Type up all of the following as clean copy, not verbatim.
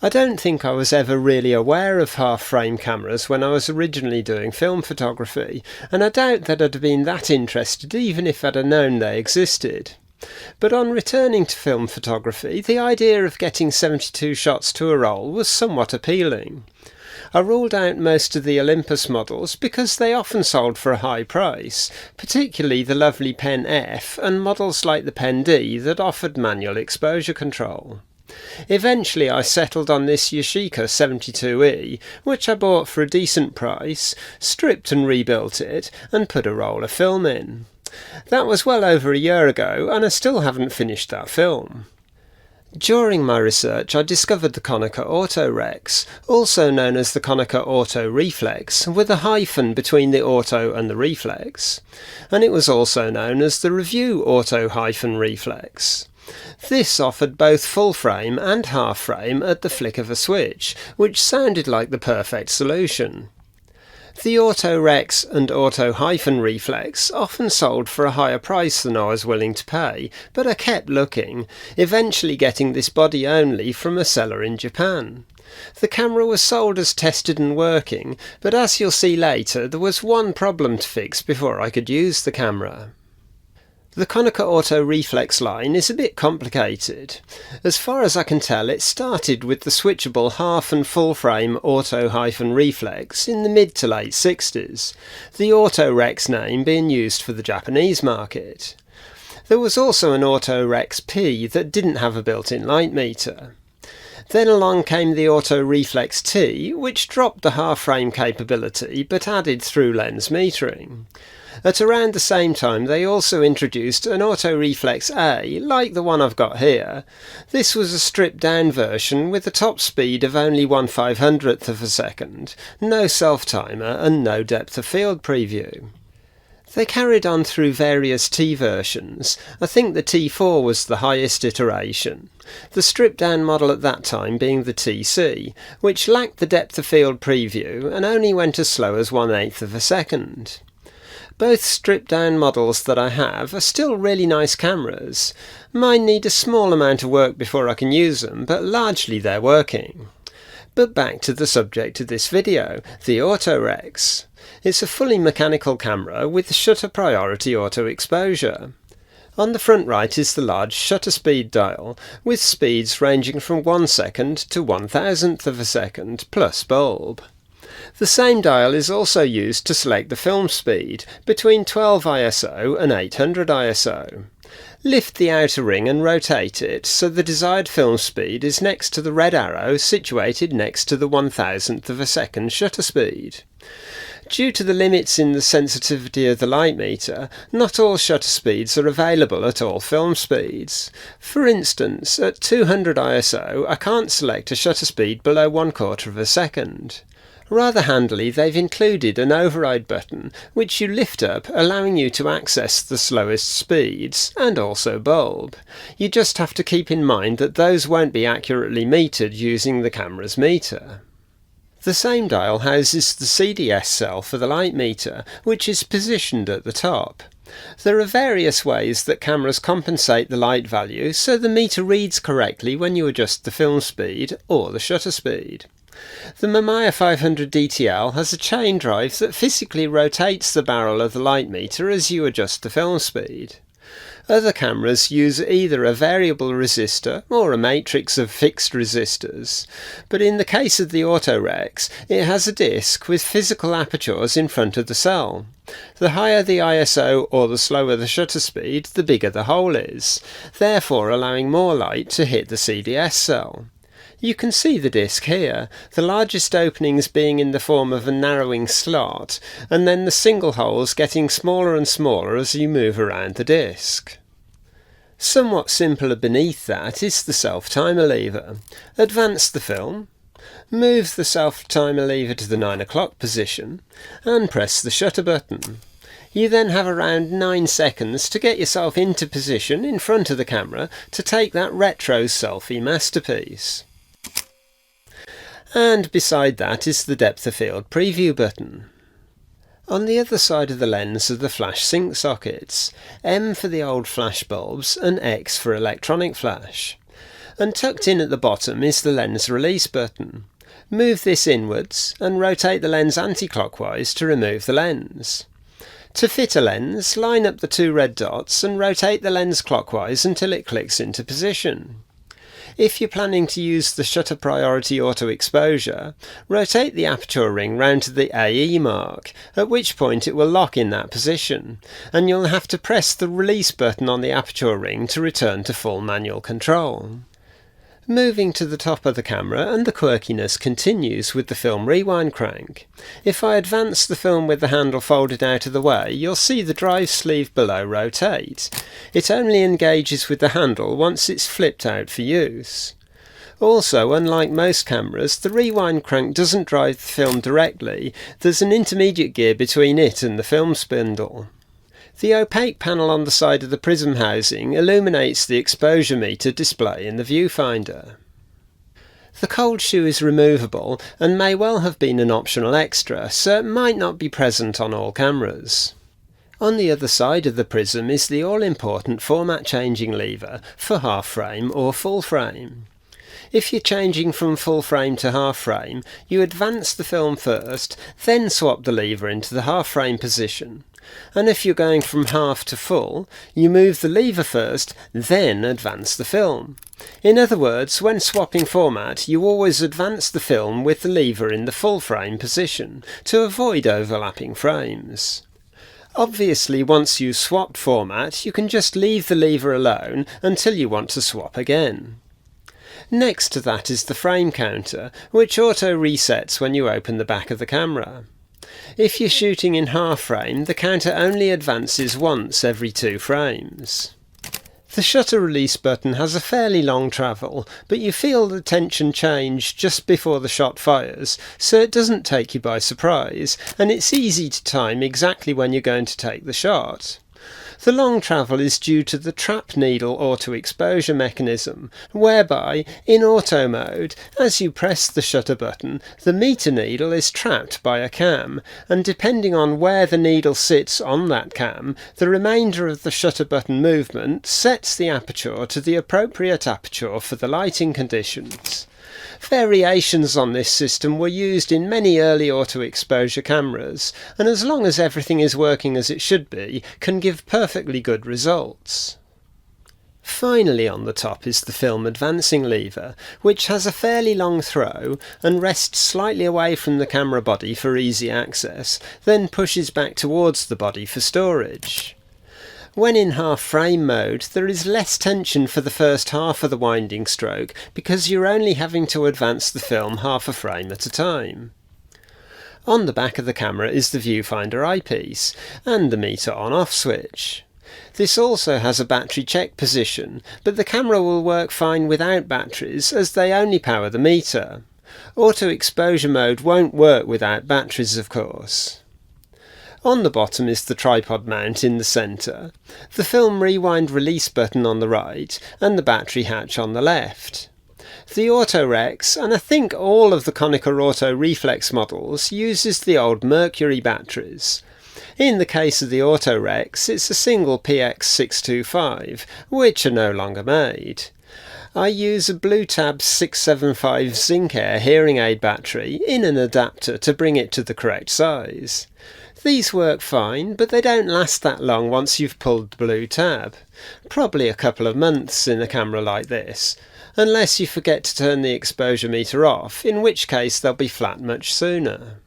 I don't think I was ever really aware of half-frame cameras when I was originally doing film photography, and I doubt that I'd have been that interested even if I'd have known they existed. But on returning to film photography, the idea of getting 72 shots to a roll was somewhat appealing. I ruled out most of the Olympus models because they often sold for a high price, particularly the lovely Pen F and models like the Pen D that offered manual exposure control. Eventually I settled on this Yashica 72E, which I bought for a decent price, stripped and rebuilt it, and put a roll of film in. That was well over a year ago, and I still haven't finished that film. During my research I discovered the Konica Autorex, also known as the Konica Auto-Reflex, with a hyphen between the auto and the reflex, and it was also known as the Revue Auto-Reflex. This offered both full frame and half frame at the flick of a switch, which sounded like the perfect solution. The Autorex and Auto-Reflex often sold for a higher price than I was willing to pay, but I kept looking, eventually getting this body only from a seller in Japan. The camera was sold as tested and working, but as you'll see later, there was one problem to fix before I could use the camera. The Konica Auto-Reflex line is a bit complicated. As far as I can tell, it started with the switchable half and full frame Auto-Reflex in the mid to late 60s, the Autorex name being used for the Japanese market. There was also an Autorex P that didn't have a built-in light meter. Then along came the Auto-Reflex T, which dropped the half-frame capability but added through-lens metering. At around the same time they also introduced an Auto-Reflex A, like the one I've got here. This was a stripped-down version with a top speed of only 1/500th of a second, no self-timer and no depth of field preview. They carried on through various T versions. I think the T4 was the highest iteration, the stripped-down model at that time being the TC, which lacked the depth of field preview and only went as slow as 1/8 of a second. Both stripped-down models that I have are still really nice cameras. Mine need a small amount of work before I can use them, but largely they're working. But back to the subject of this video, the Autorex. It's a fully mechanical camera with shutter priority auto exposure. On the front right is the large shutter speed dial, with speeds ranging from 1 second to 1/1000th of a second, plus bulb. The same dial is also used to select the film speed, between 12 ISO and 800 ISO. Lift the outer ring and rotate it so the desired film speed is next to the red arrow situated next to the 1/1000th of a second shutter speed. Due to the limits in the sensitivity of the light meter, not all shutter speeds are available at all film speeds. For instance, at 200 ISO I can't select a shutter speed below 1/4 of a second. Rather handily, they've included an override button which you lift up, allowing you to access the slowest speeds, and also bulb. You just have to keep in mind that those won't be accurately metered using the camera's meter. The same dial houses the CDS cell for the light meter, which is positioned at the top. There are various ways that cameras compensate the light value so the meter reads correctly when you adjust the film speed or the shutter speed. The Mamiya 500 DTL has a chain drive that physically rotates the barrel of the light meter as you adjust the film speed. Other cameras use either a variable resistor or a matrix of fixed resistors, but in the case of the Autorex it has a disc with physical apertures in front of the cell. The higher the ISO or the slower the shutter speed, the bigger the hole is, therefore allowing more light to hit the CDS cell. You can see the disc here, the largest openings being in the form of a narrowing slot, and then the single holes getting smaller and smaller as you move around the disc. Somewhat simpler beneath that is the self-timer lever. Advance the film, move the self-timer lever to the 9 o'clock position, and press the shutter button. You then have around 9 seconds to get yourself into position in front of the camera to take that retro selfie masterpiece. And beside that is the depth of field preview button. On the other side of the lens are the flash sync sockets, M for the old flash bulbs and X for electronic flash. and tucked in at the bottom is the lens release button. Move this inwards and rotate the lens anti-clockwise to remove the lens. To fit a lens, line up the two red dots and rotate the lens clockwise until it clicks into position. If you're planning to use the shutter priority auto exposure, rotate the aperture ring round to the AE mark, at which point it will lock in that position, and you'll have to press the release button on the aperture ring to return to full manual control. Moving to the top of the camera, and the quirkiness continues with the film rewind crank. If I advance the film with the handle folded out of the way, you'll see the drive sleeve below rotate. It only engages with the handle once it's flipped out for use. Also, unlike most cameras, the rewind crank doesn't drive the film directly. There's an intermediate gear between it and the film spindle. The opaque panel on the side of the prism housing illuminates the exposure meter display in the viewfinder. The cold shoe is removable and may well have been an optional extra, so it might not be present on all cameras. On the other side of the prism is the all-important format changing lever for half frame or full frame. If you're changing from full frame to half frame, you advance the film first, then swap the lever into the half frame position. And if you're going from half to full, you move the lever first, then advance the film. In other words, when swapping format, you always advance the film with the lever in the full frame position, to avoid overlapping frames. Obviously, once you've swapped format, you can just leave the lever alone until you want to swap again. Next to that is the frame counter, which auto-resets when you open the back of the camera. If you're shooting in half frame, the counter only advances once every 2 frames. The shutter release button has a fairly long travel, but you feel the tension change just before the shot fires, so it doesn't take you by surprise, and it's easy to time exactly when you're going to take the shot. The long travel is due to the trap needle auto-exposure mechanism, whereby, in auto mode, as you press the shutter button, the meter needle is trapped by a cam, and depending on where the needle sits on that cam, the remainder of the shutter button movement sets the aperture to the appropriate aperture for the lighting conditions. Variations on this system were used in many early auto-exposure cameras, and as long as everything is working as it should be, can give perfectly good results. Finally on the top is the film advancing lever, which has a fairly long throw and rests slightly away from the camera body for easy access, then pushes back towards the body for storage. When in half frame mode, there is less tension for the first half of the winding stroke because you're only having to advance the film half a frame at a time. On the back of the camera is the viewfinder eyepiece and the meter on-off switch. This also has a battery check position, but the camera will work fine without batteries as they only power the meter. Auto exposure mode won't work without batteries, of course. On the bottom is the tripod mount in the centre, the film rewind release button on the right, and the battery hatch on the left. The Autorex, and I think all of the Konica Auto-Reflex models, uses the old Mercury batteries. In the case of the Autorex, it's a single PX625, which are no longer made. I use a Blue Tab 675 Zinc Air hearing aid battery in an adapter to bring it to the correct size. These work fine, but they don't last that long once you've pulled the Blue Tab. Probably a couple of months in a camera like this, unless you forget to turn the exposure meter off, in which case they'll be flat much sooner.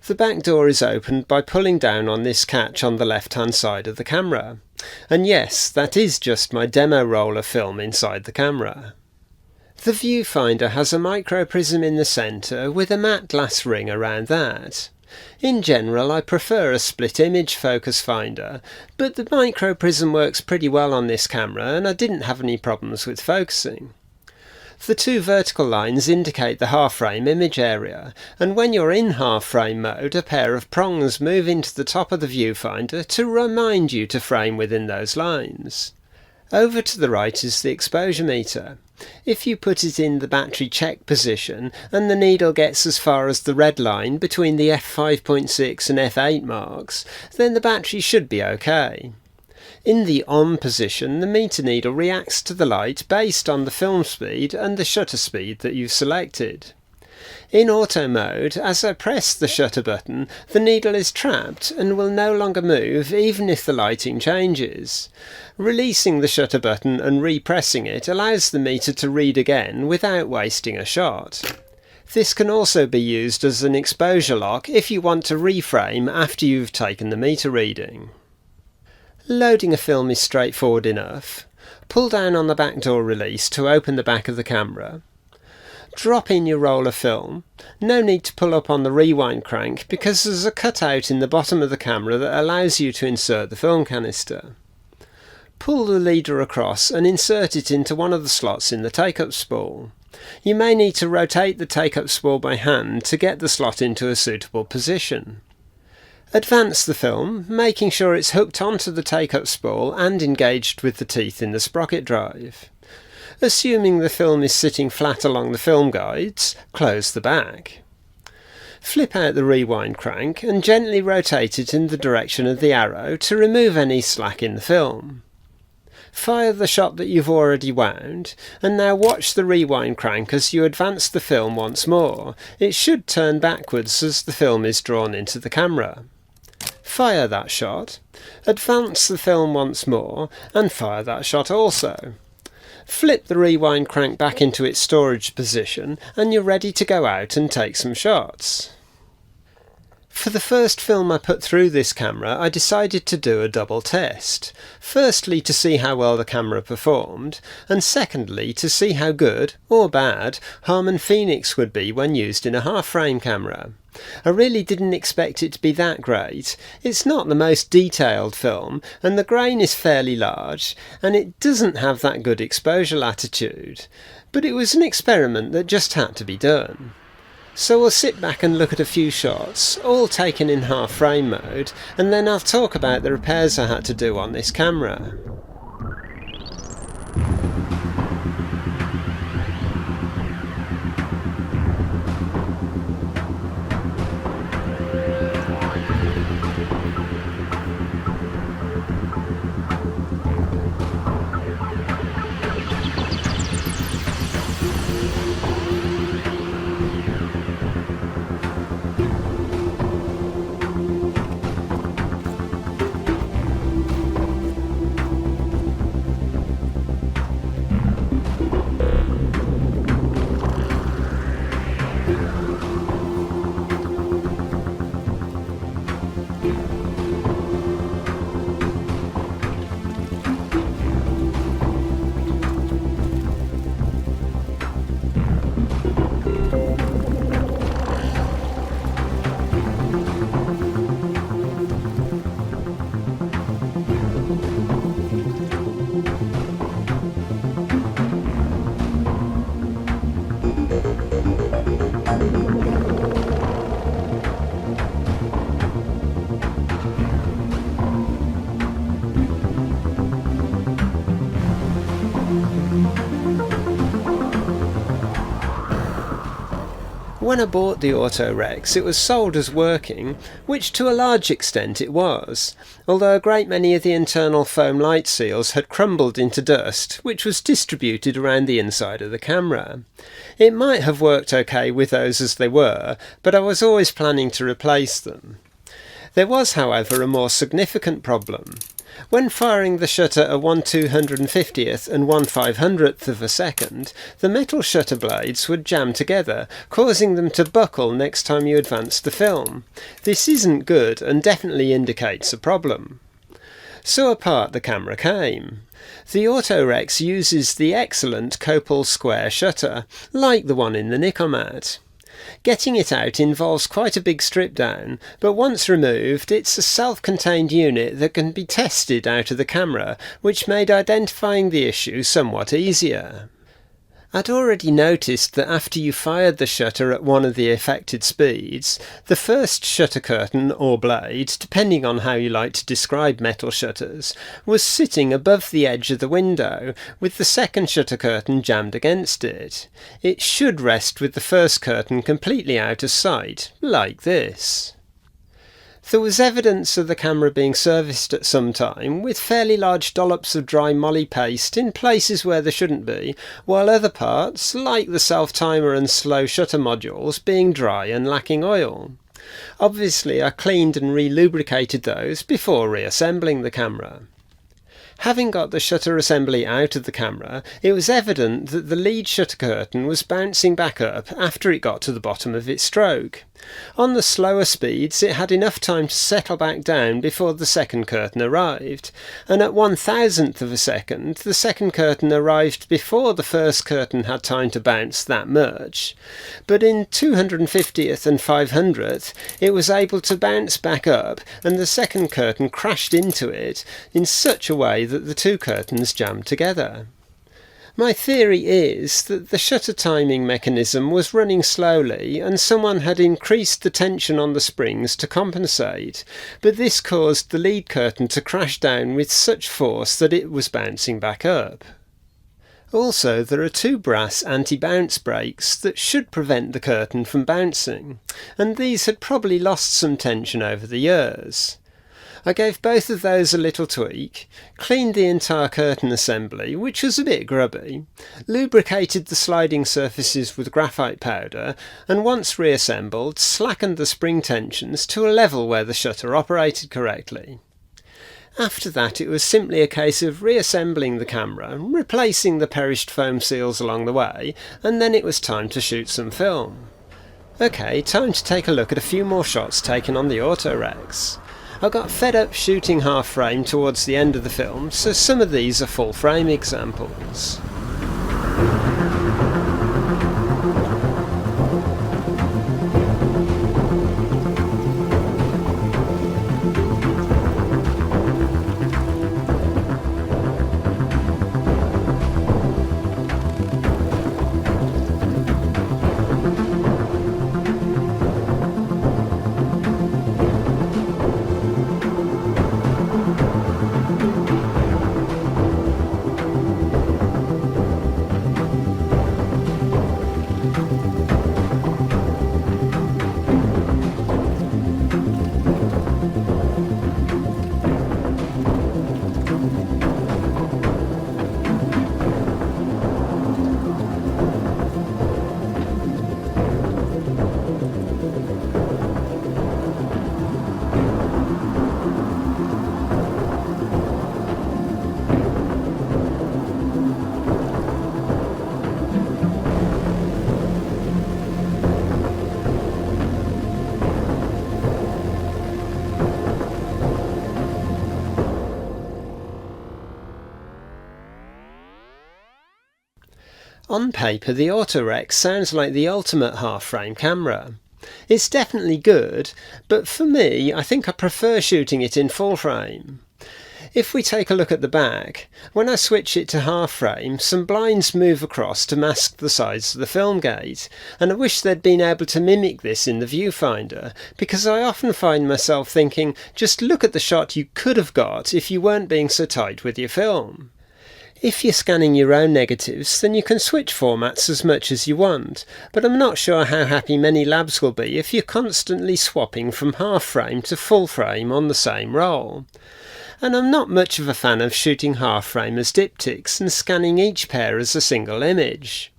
The back door is opened by pulling down on this catch on the left-hand side of the camera. And yes, that is just my demo roll of film inside the camera. The viewfinder has a microprism in the centre with a matte glass ring around that. In general, I prefer a split image focus finder, but the microprism works pretty well on this camera and I didn't have any problems with focusing. The two vertical lines indicate the half-frame image area, and when you're in half-frame mode, a pair of prongs move into the top of the viewfinder to remind you to frame within those lines. Over to the right is the exposure meter. If you put it in the battery check position and the needle gets as far as the red line between the f5.6 and f8 marks, then the battery should be okay. In the on position, the meter needle reacts to the light based on the film speed and the shutter speed that you've selected. In auto mode, as I press the shutter button, the needle is trapped and will no longer move even if the lighting changes. Releasing the shutter button and repressing it allows the meter to read again without wasting a shot. This can also be used as an exposure lock if you want to reframe after you've taken the meter reading. Loading a film is straightforward enough. Pull down on the back door release to open the back of the camera. Drop in your roll of film. No need to pull up on the rewind crank because there's a cutout in the bottom of the camera that allows you to insert the film canister. Pull the leader across and insert it into one of the slots in the take-up spool. You may need to rotate the take-up spool by hand to get the slot into a suitable position. Advance the film, making sure it's hooked onto the take-up spool and engaged with the teeth in the sprocket drive. Assuming the film is sitting flat along the film guides, close the back. Flip out the rewind crank and gently rotate it in the direction of the arrow to remove any slack in the film. Fire the shot that you've already wound, and now watch the rewind crank as you advance the film once more. It should turn backwards as the film is drawn into the camera. Fire that shot, advance the film once more, and fire that shot also. Flip the rewind crank back into its storage position and you're ready to go out and take some shots. For the first film I put through this camera, I decided to do a double test. Firstly, to see how well the camera performed, and secondly, to see how good, or bad, Harman Phoenix would be when used in a half-frame camera. I really didn't expect it to be that great. It's not the most detailed film, and the grain is fairly large, and it doesn't have that good exposure latitude. But it was an experiment that just had to be done. So we'll sit back and look at a few shots, all taken in half-frame mode, and then I'll talk about the repairs I had to do on this camera. When I bought the Autorex, it was sold as working, which to a large extent it was, although a great many of the internal foam light seals had crumbled into dust, which was distributed around the inside of the camera. It might have worked okay with those as they were, but I was always planning to replace them. There was, however, a more significant problem. When firing the shutter at 1/250th and 1/500th of a second, the metal shutter blades would jam together, causing them to buckle next time you advanced the film. This isn't good and definitely indicates a problem. So apart the camera came. The Autorex uses the excellent Copal Square shutter, like the one in the Nikomat. Getting it out involves quite a big strip down, but once removed it's a self-contained unit that can be tested out of the camera, which made identifying the issue somewhat easier. I'd already noticed that after you fired the shutter at one of the affected speeds, the first shutter curtain or blade, depending on how you like to describe metal shutters, was sitting above the edge of the window, with the second shutter curtain jammed against it. It should rest with the first curtain completely out of sight, like this. There was evidence of the camera being serviced at some time, with fairly large dollops of dry moly paste in places where there shouldn't be, while other parts, like the self-timer and slow shutter modules, being dry and lacking oil. Obviously I cleaned and re-lubricated those before reassembling the camera. Having got the shutter assembly out of the camera, it was evident that the lead shutter curtain was bouncing back up after it got to the bottom of its stroke. On the slower speeds it had enough time to settle back down before the second curtain arrived, and at 1/1000th of a second the second curtain arrived before the first curtain had time to bounce that much. But in 250th and 500th it was able to bounce back up, and the second curtain crashed into it in such a way that the two curtains jammed together. My theory is that the shutter timing mechanism was running slowly and someone had increased the tension on the springs to compensate, but this caused the lead curtain to crash down with such force that it was bouncing back up. Also, there are two brass anti-bounce brakes that should prevent the curtain from bouncing, and these had probably lost some tension over the years. I gave both of those a little tweak, cleaned the entire curtain assembly, which was a bit grubby, lubricated the sliding surfaces with graphite powder, and once reassembled, slackened the spring tensions to a level where the shutter operated correctly. After that it was simply a case of reassembling the camera, replacing the perished foam seals along the way, and then it was time to shoot some film. Okay, time to take a look at a few more shots taken on the Autorex. I got fed up shooting half frame towards the end of the film, so some of these are full frame examples. On paper, the Autorex sounds like the ultimate half-frame camera. It's definitely good, but for me, I think I prefer shooting it in full frame. If we take a look at the back, when I switch it to half frame, some blinds move across to mask the sides of the film gate, and I wish they'd been able to mimic this in the viewfinder, because I often find myself thinking, just look at the shot you could have got if you weren't being so tight with your film. If you're scanning your own negatives, then you can switch formats as much as you want, but I'm not sure how happy many labs will be if you're constantly swapping from half frame to full frame on the same roll. And I'm not much of a fan of shooting half frame as diptychs and scanning each pair as a single image.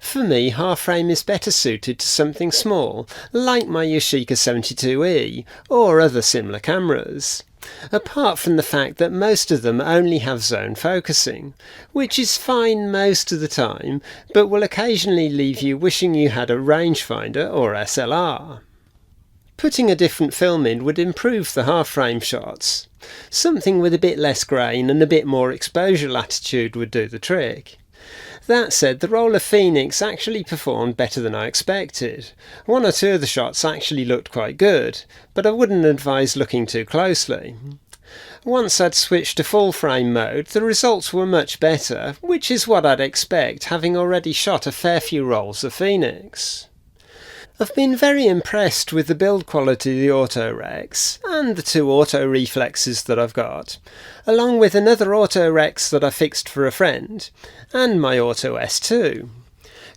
For me, half frame is better suited to something small, like my Yashica 72E, or other similar cameras. Apart from the fact that most of them only have zone focusing, which is fine most of the time, but will occasionally leave you wishing you had a rangefinder or SLR. Putting a different film in would improve the half-frame shots. Something with a bit less grain and a bit more exposure latitude would do the trick. That said, the roll of Phoenix actually performed better than I expected. One or two of the shots actually looked quite good, but I wouldn't advise looking too closely. Once I'd switched to full frame mode, the results were much better, which is what I'd expect, having already shot a fair few rolls of Phoenix. I've been very impressed with the build quality of the Autorex, and the two Auto-Reflexes that I've got, along with another Autorex that I fixed for a friend, and my Auto S2.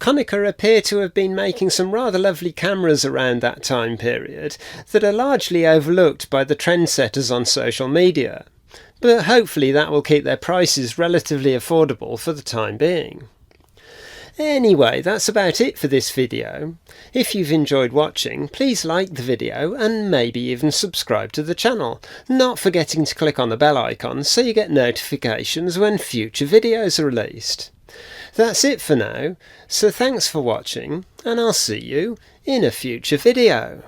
Konica appear to have been making some rather lovely cameras around that time period that are largely overlooked by the trendsetters on social media, but hopefully that will keep their prices relatively affordable for the time being. Anyway, that's about it for this video. If you've enjoyed watching, please like the video and maybe even subscribe to the channel, not forgetting to click on the bell icon so you get notifications when future videos are released. That's it for now, so thanks for watching and I'll see you in a future video.